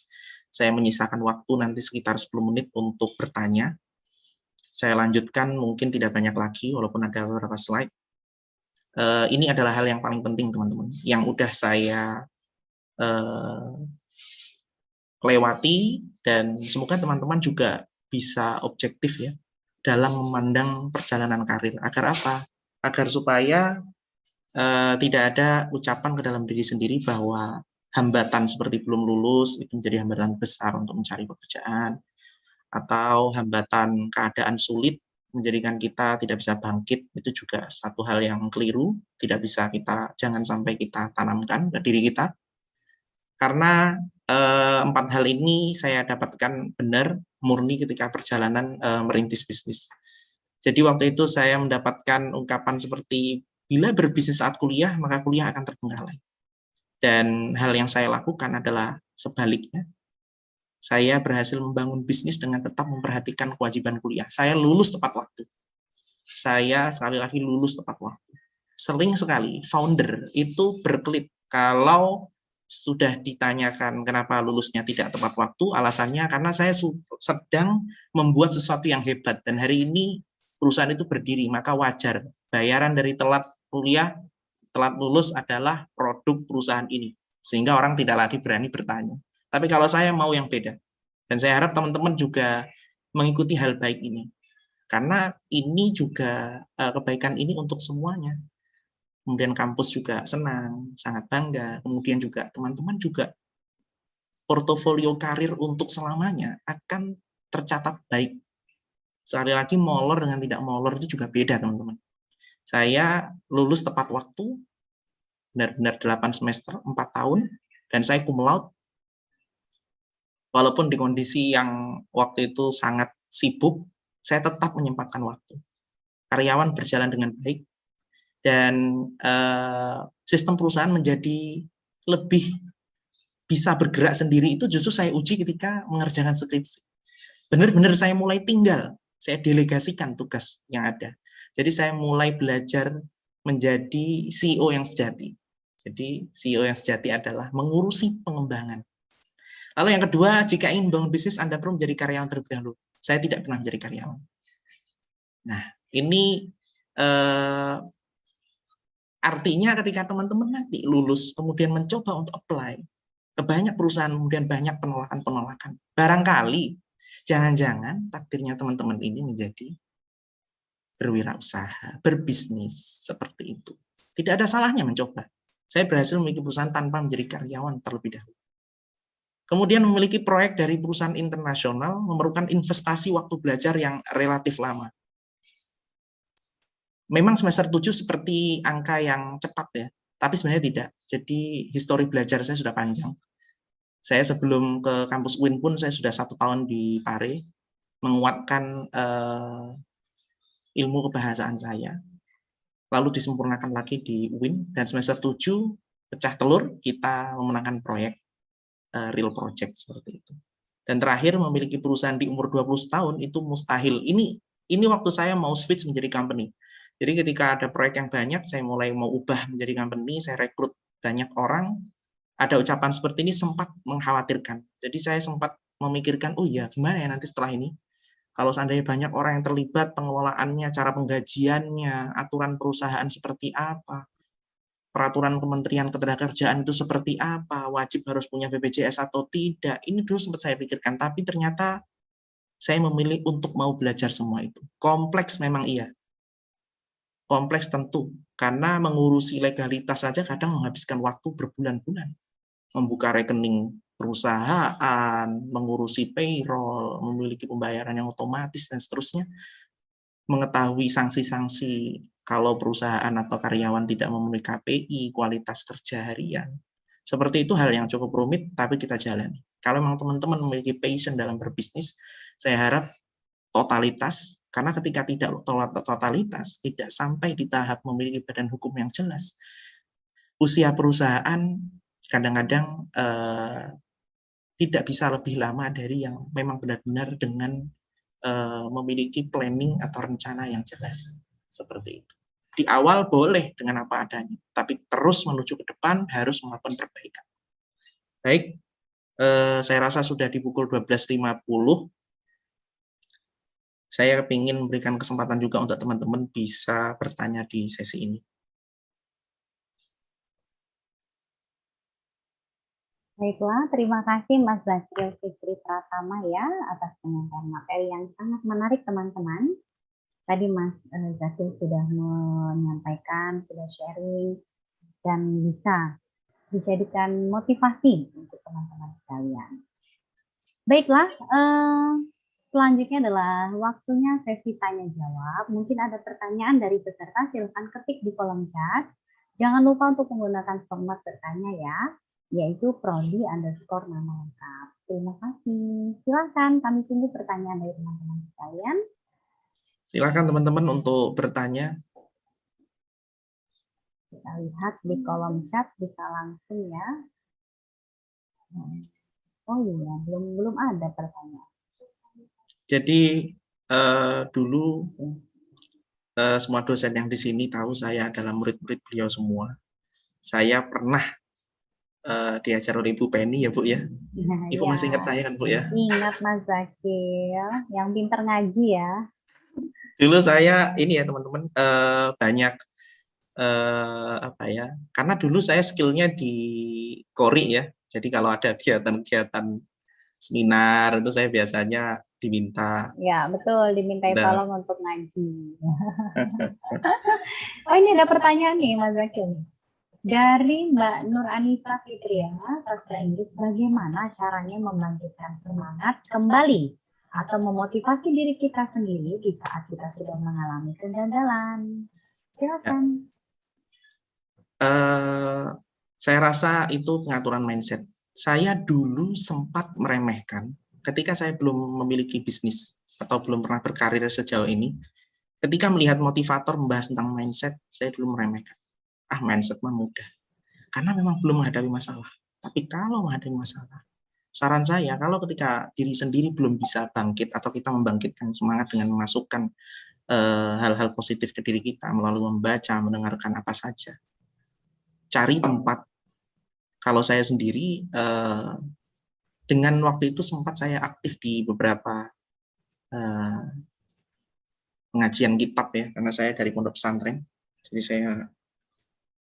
Saya menyisakan waktu nanti sekitar 10 menit untuk bertanya. Saya lanjutkan, mungkin tidak banyak lagi, walaupun ada beberapa slide. Ini adalah hal yang paling penting, teman-teman, yang udah saya lewati, dan semoga teman-teman juga bisa objektif ya dalam memandang perjalanan karir. Agar apa? Agar supaya tidak ada ucapan ke dalam diri sendiri bahwa hambatan seperti belum lulus itu menjadi hambatan besar untuk mencari pekerjaan, atau hambatan keadaan sulit menjadikan kita tidak bisa bangkit. Itu juga satu hal yang keliru, jangan sampai kita tanamkan ke diri kita. Karena 4 hal ini saya dapatkan benar murni ketika perjalanan merintis bisnis. Jadi waktu itu saya mendapatkan ungkapan seperti, bila berbisnis saat kuliah, maka kuliah akan terbengkalai. Dan hal yang saya lakukan adalah sebaliknya. Saya berhasil membangun bisnis dengan tetap memperhatikan kewajiban kuliah. Saya lulus tepat waktu. Saya sekali lagi lulus tepat waktu. Sering sekali founder itu berkelit kalau sudah ditanyakan kenapa lulusnya tidak tepat waktu, alasannya karena saya sedang membuat sesuatu yang hebat dan hari ini perusahaan itu berdiri, maka wajar bayaran dari telat kuliah, telat lulus adalah produk perusahaan ini, sehingga orang tidak lagi berani bertanya. Tapi kalau saya mau yang beda, dan saya harap teman-teman juga mengikuti hal baik ini, karena ini juga kebaikan ini untuk semuanya. Kemudian kampus juga senang, sangat bangga. Kemudian juga teman-teman juga portofolio karir untuk selamanya akan tercatat baik. Sekali lagi, molor dengan tidak molor itu juga beda, teman-teman. Saya lulus tepat waktu, benar-benar 8 semester, 4 tahun, dan saya cum laude. Walaupun di kondisi yang waktu itu sangat sibuk, saya tetap menyempatkan waktu. Karyawan berjalan dengan baik, dan sistem perusahaan menjadi lebih bisa bergerak sendiri. Itu justru saya uji ketika mengerjakan skripsi. Benar-benar saya mulai tinggal, saya delegasikan tugas yang ada. Jadi saya mulai belajar menjadi CEO yang sejati. Jadi CEO yang sejati adalah mengurusi pengembangan. Lalu yang kedua, jika ingin membangun bisnis, Anda perlu menjadi karyawan terlebih dahulu. Saya tidak pernah menjadi karyawan. Nah, ini artinya ketika teman-teman nanti lulus, kemudian mencoba untuk apply ke banyak perusahaan, kemudian banyak penolakan-penolakan. Barangkali, jangan-jangan takdirnya teman-teman ini menjadi berwirausaha, berbisnis, seperti itu. Tidak ada salahnya mencoba. Saya berhasil memiliki perusahaan tanpa menjadi karyawan terlebih dahulu. Kemudian memiliki proyek dari perusahaan internasional memerlukan investasi waktu belajar yang relatif lama. Memang semester 7 seperti angka yang cepat ya, tapi sebenarnya tidak. Jadi histori belajar saya sudah panjang. Saya sebelum ke kampus UIN pun saya sudah 1 tahun di Pare, menguatkan ilmu kebahasaan saya. Lalu disempurnakan lagi di UIN, dan semester 7 pecah telur, kita memenangkan proyek real project seperti itu. Dan terakhir memiliki perusahaan di umur 20 tahun itu mustahil. Ini waktu saya mau switch menjadi company. Jadi ketika ada proyek yang banyak, saya mulai mau ubah menjadi company, saya rekrut banyak orang, ada ucapan seperti ini sempat mengkhawatirkan. Jadi saya sempat memikirkan, oh ya gimana ya nanti setelah ini? Kalau seandainya banyak orang yang terlibat, pengelolaannya, cara penggajiannya, aturan perusahaan seperti apa, peraturan Kementerian Ketenagakerjaan itu seperti apa, wajib harus punya BPJS atau tidak, ini dulu sempat saya pikirkan, tapi ternyata saya memilih untuk mau belajar semua itu. Kompleks memang iya. Kompleks tentu, karena mengurusi legalitas saja kadang menghabiskan waktu berbulan-bulan. Membuka rekening perusahaan, mengurusi payroll, memiliki pembayaran yang otomatis, dan seterusnya. Mengetahui sanksi-sanksi kalau perusahaan atau karyawan tidak memenuhi KPI, kualitas kerja harian. Seperti itu hal yang cukup rumit, tapi kita jalani. Kalau memang teman-teman memiliki passion dalam berbisnis, saya harap totalitas, karena ketika tidak totalitas, tidak sampai di tahap memiliki badan hukum yang jelas, usia perusahaan kadang-kadang tidak bisa lebih lama dari yang memang benar-benar dengan memiliki planning atau rencana yang jelas. Seperti itu. Di awal boleh dengan apa adanya, tapi terus menuju ke depan harus melakukan perbaikan. Baik, saya rasa sudah di pukul 12.50. Saya ingin memberikan kesempatan juga untuk teman-teman bisa bertanya di sesi ini. Baiklah, terima kasih Mas Zakil Fitri Pratama ya atas penyampaian materi yang sangat menarik teman-teman. Tadi Mas Zakil sudah menyampaikan, sudah sharing, dan bisa dijadikan motivasi untuk teman-teman sekalian. Baiklah, selanjutnya adalah waktunya sesi tanya jawab. Mungkin ada pertanyaan dari peserta, silakan ketik di kolom chat. Jangan lupa untuk menggunakan format bertanya ya, yaitu prodi_nama lengkap. Terima kasih. Silakan, kami tunggu pertanyaan dari teman-teman sekalian. Silakan teman-teman untuk bertanya. Kita lihat di kolom chat, bisa langsung ya. Oh iya, belum ada pertanyaan. Jadi dulu semua dosen yang di sini tahu saya adalah murid-murid beliau semua. Saya pernah diajar oleh Ibu Penny ya Bu ya. Ibu masih ingat saya kan Bu ya? Ingat Mas Zakil, yang pintar ngaji ya. Dulu saya ini ya teman-teman banyak apa ya? Karena dulu saya skillnya di Kori ya. Jadi kalau ada kegiatan-kegiatan seminar itu saya biasanya diminta. Ya betul, dimintai tolong untuk ngaji. Oh ini ada pertanyaan nih Mas Zakil. Dari Mbak Nur Anissa Fitriana, sastra Inggris, bagaimana caranya membangkitkan semangat kembali atau memotivasi diri kita sendiri di saat kita sudah mengalami kegagalan? Silakan. Saya rasa itu pengaturan mindset. Saya dulu sempat meremehkan ketika saya belum memiliki bisnis atau belum pernah berkarir sejauh ini. Ketika melihat motivator membahas tentang mindset, saya dulu meremehkan. Mindset mah mudah. Karena memang belum menghadapi masalah. Tapi kalau menghadapi masalah, saran saya kalau ketika diri sendiri belum bisa bangkit atau kita membangkitkan semangat dengan memasukkan hal-hal positif ke diri kita melalui membaca, mendengarkan apa saja. Cari tempat. Kalau saya sendiri dengan waktu itu sempat saya aktif di beberapa pengajian kitab ya, karena saya dari pondok pesantren. Jadi saya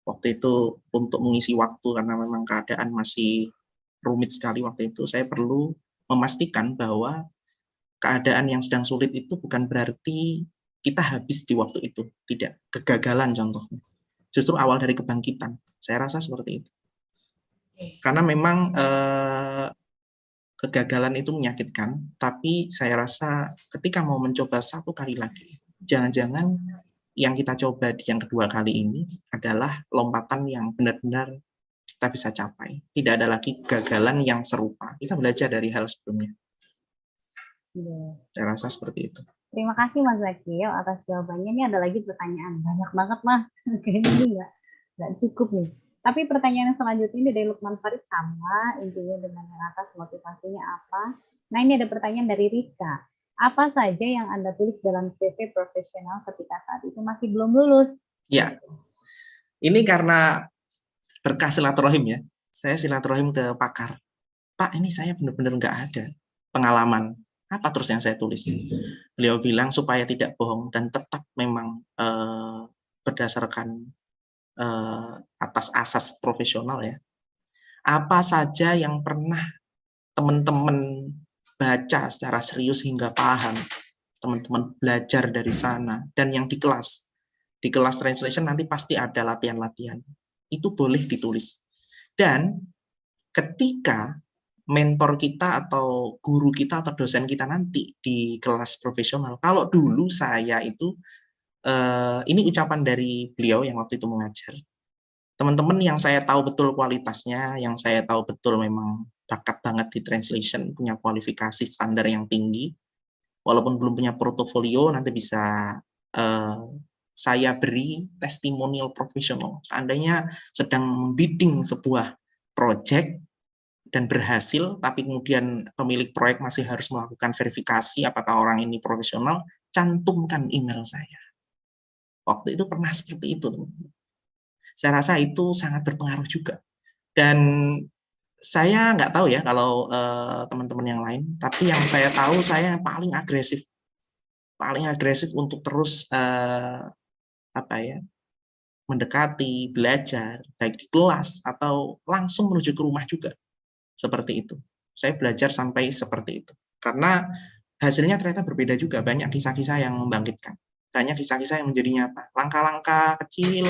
waktu itu untuk mengisi waktu karena memang keadaan masih rumit sekali waktu itu, saya perlu memastikan bahwa keadaan yang sedang sulit itu bukan berarti kita habis di waktu itu, tidak, kegagalan contohnya. Justru awal dari kebangkitan. Saya rasa seperti itu. Karena memang kegagalan itu menyakitkan, tapi saya rasa ketika mau mencoba satu kali lagi, jangan-jangan yang kita coba di yang kedua kali ini adalah lompatan yang benar-benar kita bisa capai. Tidak ada lagi kegagalan yang serupa. Kita belajar dari hal sebelumnya. Saya rasa seperti itu. Terima kasih Mas Zakil atas jawabannya. Ini ada lagi pertanyaan. Banyak banget Mas. Kayaknya ini nggak cukup nih. Tapi pertanyaan yang selanjutnya ini dari Lukman Farid sama, intinya dengan yang atas motivasinya apa. Nah ini ada pertanyaan dari Rizka. Apa saja yang Anda tulis dalam CV profesional ketika saat itu masih belum lulus? Ya, ini karena berkah silaturahim ya. Saya silaturahim ke pakar. Pak, ini saya benar-benar nggak ada pengalaman. Apa terus yang saya tulis? Beliau bilang supaya tidak bohong dan tetap memang berdasarkan atas asas profesional ya. Apa saja yang pernah teman-teman baca secara serius hingga paham, teman-teman belajar dari sana, dan yang di kelas translation nanti pasti ada latihan-latihan. Itu boleh ditulis. Dan ketika mentor kita atau guru kita atau dosen kita nanti di kelas profesional, kalau dulu saya itu, ini ucapan dari beliau yang waktu itu mengajar, teman-teman yang saya tahu betul kualitasnya, yang saya tahu betul memang bakat banget di translation, punya kualifikasi standar yang tinggi, walaupun belum punya portofolio, nanti bisa saya beri testimonial profesional. Seandainya sedang membidding sebuah project dan berhasil, tapi kemudian pemilik proyek masih harus melakukan verifikasi apakah orang ini profesional, cantumkan email saya. Waktu itu pernah seperti itu, teman-teman. Saya rasa itu sangat berpengaruh juga. Dan saya nggak tahu ya kalau teman-teman yang lain, tapi yang saya tahu saya paling agresif untuk terus mendekati, belajar, baik di kelas atau langsung menuju ke rumah juga. Seperti itu. Saya belajar sampai seperti itu. Karena hasilnya ternyata berbeda juga. Banyak kisah-kisah yang membangkitkan. Banyak kisah-kisah yang menjadi nyata. Langkah-langkah kecil,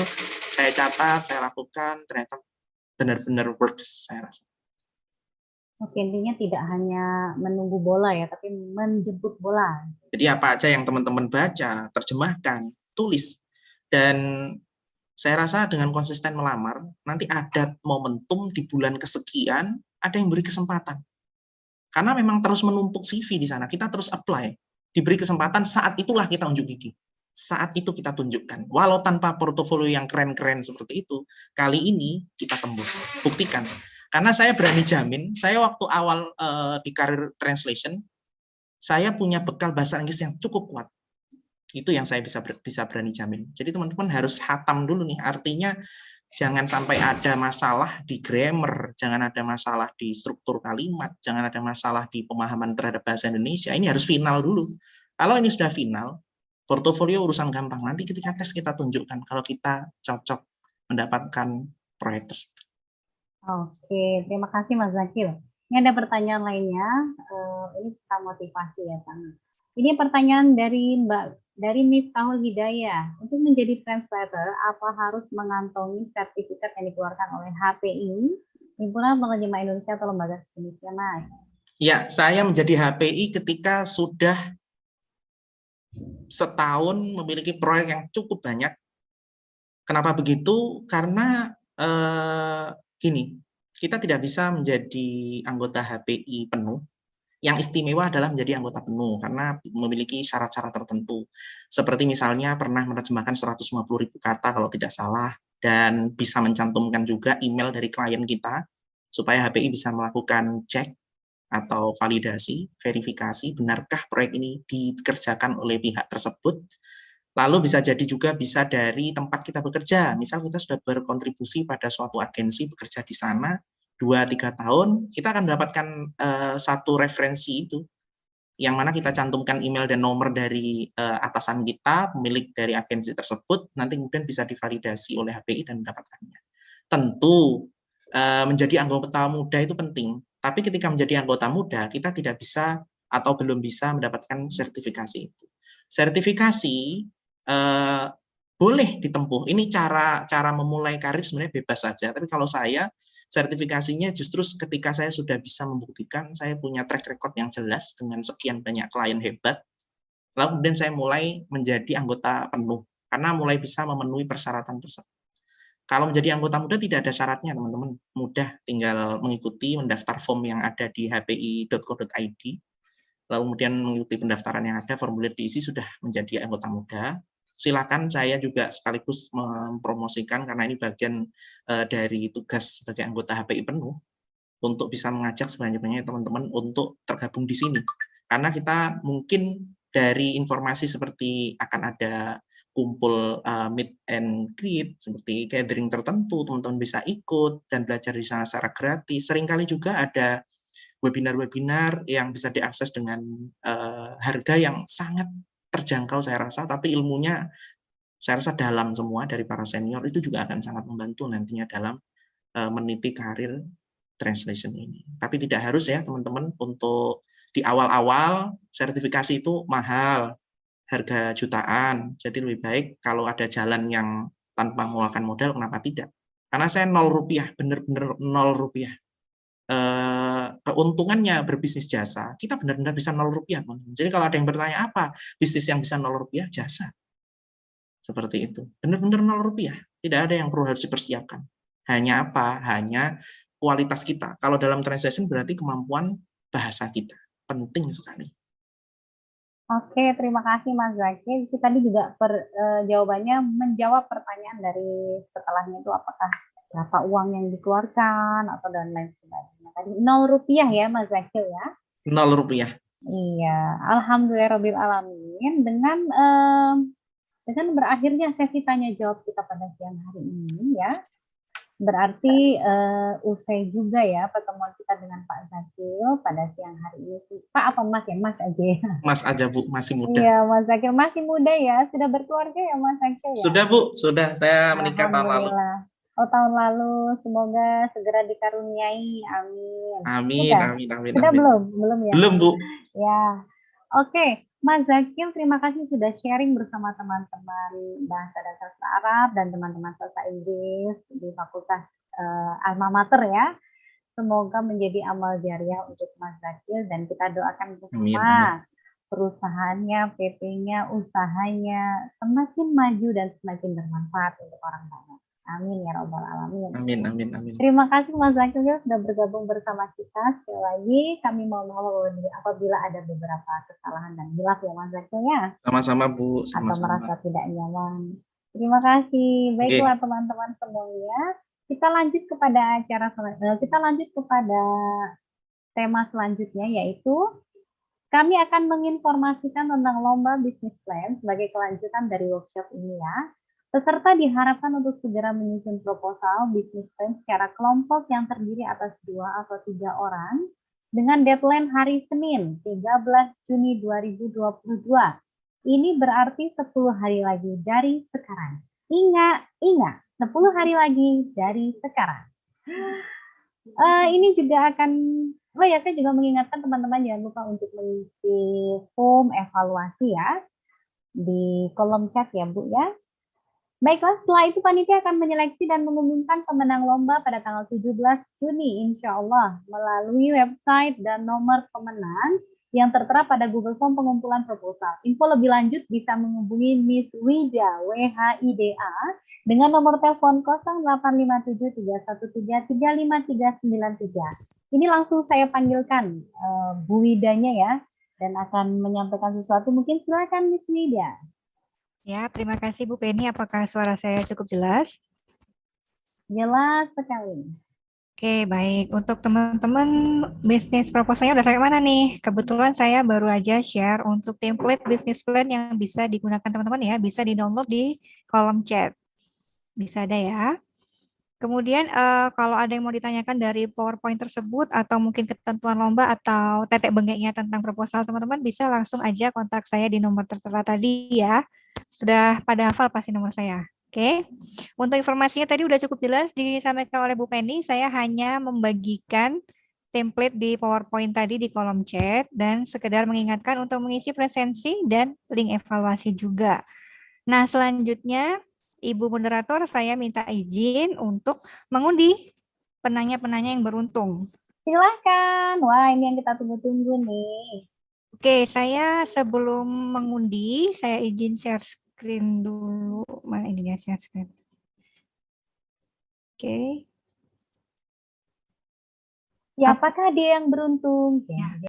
saya catat, saya lakukan, ternyata benar-benar works, saya rasa. Oke, intinya tidak hanya menunggu bola ya, tapi menjemput bola. Jadi apa aja yang teman-teman baca, terjemahkan, tulis. Dan saya rasa dengan konsisten melamar, nanti ada momentum di bulan kesekian, ada yang beri kesempatan. Karena memang terus menumpuk CV di sana, kita terus apply. Diberi kesempatan, saat itulah kita unjuk gigi. Saat itu kita tunjukkan. Walau tanpa portofolio yang keren-keren seperti itu, kali ini kita tembus. Buktikan. Karena saya berani jamin, saya waktu awal di karir translation, saya punya bekal bahasa Inggris yang cukup kuat. Itu yang saya bisa berani jamin. Jadi teman-teman harus hatam dulu nih, artinya jangan sampai ada masalah di grammar, jangan ada masalah di struktur kalimat, jangan ada masalah di pemahaman terhadap bahasa Indonesia. Ini harus final dulu. Kalau ini sudah final, portofolio urusan gampang. Nanti ketika tes kita tunjukkan kalau kita cocok mendapatkan proyek tersebut. Oke, terima kasih Mas Zakil. Ini ada pertanyaan lainnya, ini tentang motivasi ya Kang. Ini pertanyaan dari Miftahul Hidayah. Untuk menjadi translator, apa harus mengantongi sertifikat yang dikeluarkan oleh HPI, Himpunan Penerjemah Indonesia atau lembaga sejenisnya, Mas? Ya, saya menjadi HPI ketika sudah setahun memiliki proyek yang cukup banyak. Kenapa begitu? Karena gini, kita tidak bisa menjadi anggota HPI penuh. Yang istimewa adalah menjadi anggota penuh karena memiliki syarat-syarat tertentu. Seperti misalnya pernah menerjemahkan 150.000 kata kalau tidak salah, dan bisa mencantumkan juga email dari klien kita supaya HPI bisa melakukan cek atau validasi, verifikasi, benarkah proyek ini dikerjakan oleh pihak tersebut. Lalu bisa jadi juga bisa dari tempat kita bekerja. Misal kita sudah berkontribusi pada suatu agensi bekerja di sana, 2-3 tahun, kita akan mendapatkan satu referensi itu, yang mana kita cantumkan email dan nomor dari atasan kita, pemilik dari agensi tersebut, nanti kemudian bisa divalidasi oleh HPI dan mendapatkannya. Tentu menjadi anggota muda itu penting, tapi ketika menjadi anggota muda, kita tidak bisa atau belum bisa mendapatkan sertifikasi itu. Sertifikasi boleh ditempuh. Ini cara memulai karir sebenarnya bebas saja, tapi kalau saya sertifikasinya justru ketika saya sudah bisa membuktikan saya punya track record yang jelas dengan sekian banyak klien hebat, lalu kemudian saya mulai menjadi anggota penuh, karena mulai bisa memenuhi persyaratan tersebut. Kalau menjadi anggota muda tidak ada syaratnya, teman-teman. Mudah, tinggal mengikuti, mendaftar form yang ada di hpi.co.id, lalu kemudian mengikuti pendaftaran yang ada, formulir diisi, sudah menjadi anggota muda. Silakan, saya juga sekaligus mempromosikan, karena ini bagian dari tugas sebagai anggota HPI penuh, untuk bisa mengajak sebanyak-banyaknya teman-teman untuk tergabung di sini. Karena kita mungkin dari informasi seperti akan ada kumpul meet and greet, seperti gathering tertentu, teman-teman bisa ikut dan belajar di sana secara gratis. Seringkali juga ada webinar-webinar yang bisa diakses dengan harga yang sangat terjangkau saya rasa, tapi ilmunya saya rasa dalam semua dari para senior, itu juga akan sangat membantu nantinya dalam meniti karir translation ini. Tapi tidak harus ya teman-teman, untuk di awal-awal sertifikasi itu mahal, harga jutaan, jadi lebih baik kalau ada jalan yang tanpa mengeluarkan modal, kenapa tidak? Karena saya 0 rupiah, benar-benar 0 rupiah. Keuntungannya berbisnis jasa, kita benar-benar bisa 0 rupiah. Jadi kalau ada yang bertanya apa bisnis yang bisa 0 rupiah, jasa. Seperti itu. Benar-benar 0 rupiah. Tidak ada yang perlu harus dipersiapkan. Hanya apa? Hanya kualitas kita. Kalau dalam translation berarti kemampuan bahasa kita. Penting sekali. Oke, terima kasih Mas Zaki. Itu tadi juga jawabannya menjawab pertanyaan dari setelahnya itu, apakah berapa uang yang dikeluarkan atau dan lain sebagainya. Tadi 0 rupiah ya Mas Zaki ya. 0 rupiah. Iya, alhamdulillahirabbil alamin. Dengan berakhirnya sesi tanya jawab kita pada siang hari ini ya. Berarti usai juga ya pertemuan kita dengan Pak Zakil pada siang hari ini. Pak apa Mas ya? Mas aja ya. Mas aja Bu, masih muda. Iya, Mas Zakil masih muda ya. Sudah berkeluarga ya Mas Zakil ya? Sudah Bu, sudah. Saya menikah tahun lalu. Oh, tahun lalu. Semoga segera dikaruniai. Amin. Amin, Sudah? amin, amin. Sudah amin. Belum ya? Belum Bu. Ya. Oke, Mas Zakil, terima kasih sudah sharing bersama teman-teman bahasa dan sastra Arab dan teman-teman sastra Inggris di Fakultas Alma Mater ya. Semoga menjadi amal jariah untuk Mas Zakil dan kita doakan bersama perusahaannya, PT-nya, usahanya semakin maju dan semakin bermanfaat untuk orang banyak. Amin ya Rabbal Alamin. Amin, amin, amin. Terima kasih Mas Zakil sudah bergabung bersama kita. Sekali lagi kami mohon maaf apabila ada beberapa kesalahan dan hilaf ya Mas Zakil ya. Sama-sama Bu, sama-sama. Atau merasa tidak nyaman. Terima kasih. Baiklah teman-teman semuanya. Kita lanjut kepada tema selanjutnya, yaitu kami akan menginformasikan tentang lomba bisnis plan sebagai kelanjutan dari workshop ini ya. Peserta diharapkan untuk segera menyusun proposal bisnis plan secara kelompok yang terdiri atas 2 atau 3 orang dengan deadline hari Senin 13 Juni 2022. Ini berarti 10 hari lagi dari sekarang. Ingat, 10 hari lagi dari sekarang. Ini juga akan, saya juga mengingatkan teman-teman jangan lupa untuk mengisi form evaluasi ya di kolom chat ya Bu ya. Baiklah, setelah itu panitia akan menyeleksi dan mengumumkan pemenang lomba pada tanggal 17 Juni insya Allah melalui website dan nomor pemenang yang tertera pada Google Form pengumpulan proposal. Info lebih lanjut bisa menghubungi Miss Wida, WHIDA, dengan nomor telepon 085731335393. Ini langsung saya panggilkan Bu Widanya ya, dan akan menyampaikan sesuatu. Mungkin silakan Miss Wida. Ya, terima kasih Bu Penny. Apakah suara saya cukup jelas? Jelas sekali. Oke, baik. Untuk teman-teman bisnis proposalnya udah sampai mana nih? Kebetulan saya baru aja share untuk template bisnis plan yang bisa digunakan teman-teman ya. Bisa di-download di kolom chat. Bisa ada ya. Kemudian kalau ada yang mau ditanyakan dari PowerPoint tersebut atau mungkin ketentuan lomba atau tetek bengeknya tentang proposal, teman-teman bisa langsung aja kontak saya di nomor tertera tadi ya. Sudah pada hafal pasti nomor saya. Oke. Untuk informasinya tadi udah cukup jelas disampaikan oleh Bu Penny. Saya hanya membagikan template di PowerPoint tadi di kolom chat dan sekedar mengingatkan untuk mengisi presensi dan link evaluasi juga. Nah, selanjutnya Ibu moderator, saya minta izin untuk mengundi penanya-penanya yang beruntung. Silahkan. Wah, ini yang kita tunggu-tunggu nih. Oke, saya sebelum mengundi, saya izin share screen dulu. Mana ininya share screen? Oke. Siapakah dia yang beruntung? Ya.